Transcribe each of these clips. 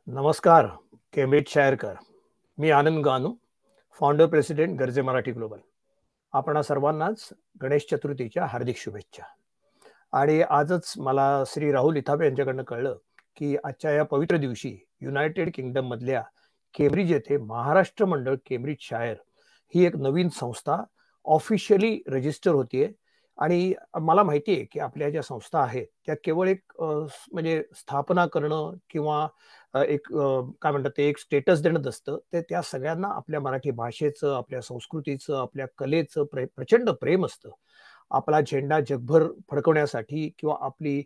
नमस्कार. केम्ब्रिज शायरकर. मी Anand Ganu, founder president Garje Marathi global. आपणा सर्वांनाच गणेश चतुर्थीच्या हार्दिक शुभेच्छा. आणि आजच मला श्री राहुल इथापे यांच्याकडनं कळलं की आजच्या या पवित्र दिवशी युनायटेड किंगडम मधल्या केम्ब्रिज येथे महाराष्ट्र मंडळ केम्ब्रिज शायर ही एक नवीन संस्था ऑफिशियली रजिस्टर होतीये. आणि मला माहिती आहे की आपल्या ज्या संस्था आहेत त्या केवळ एक म्हणजे स्थापना करणं किंवा काय म्हणतात ते एक स्टेटस देणं नसतं. ते त्या सगळ्यांना आपल्या मराठी भाषेचं, आपल्या संस्कृतीचं, आपल्या कलेचं प्रचंड प्रेम असतं. आपला झेंडा जगभर फडकवण्यासाठी किंवा आपली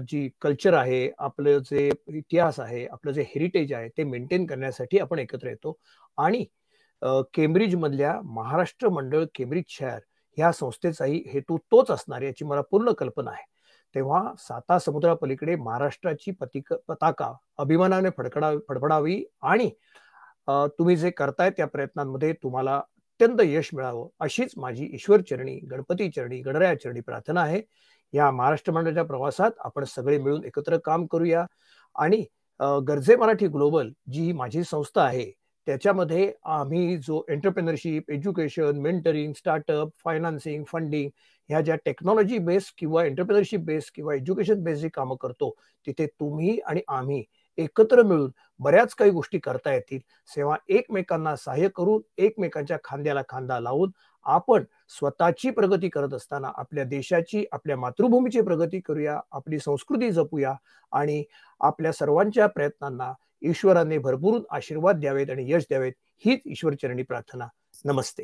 जी कल्चर आहे, आपलं जे इतिहास आहे, आपलं जे हेरिटेज आहे ते मेंटेन करण्यासाठी आपण एकत्र येतो. आणि केम्ब्रिजमधल्या महाराष्ट्र मंडळ केम्ब्रिज शायर ह्या संस्थेचाही हेतू तोच असणार याची मला पूर्ण कल्पना आहे. तेव्हा साता समुद्रापलीकडे महाराष्ट्राची पताका अभिमानाने फडफडावी आणि तुम्ही जे करताय त्या प्रयत्नांमध्ये तुम्हाला अत्यंत यश मिळावं अशीच माझी ईश्वर चरणी, गणपती चरणी, गणराया चरणी प्रार्थना आहे. या महाराष्ट्र मंडळाच्या प्रवासात आपण सगळे मिळून एकत्र काम करूया. आणि गर्जे मराठी ग्लोबल जी माझी संस्था आहे त्याच्यामध्ये आम्ही जो entrepreneurship, education, mentoring, startup, financing, funding ह्या ज्या टेक्नॉलॉजी बेस्ड किंवा एंटरप्रेन्योरशिप बेस्ड किंवा एज्युकेशन बेस्ड जी कामं करतो तिथे तुम्ही आणि आम्ही एकत्र मिळून बऱ्याच काही गोष्टी करता येतील. तेव्हा एकमेकांना सहाय्य करून, एकमेकांच्या खांद्याला खांदा लावून आपण स्वतःची प्रगती करत असताना आपल्या देशाची, आपल्या मातृभूमीची प्रगती करूया, आपली संस्कृती जपूया आणि आपल्या सर्वांच्या प्रयत्नांना ईश्वराने भरभरून आशीर्वाद द्यावेत आणि यश द्यावेत हीच ईश्वरचरणी प्रार्थना. नमस्ते.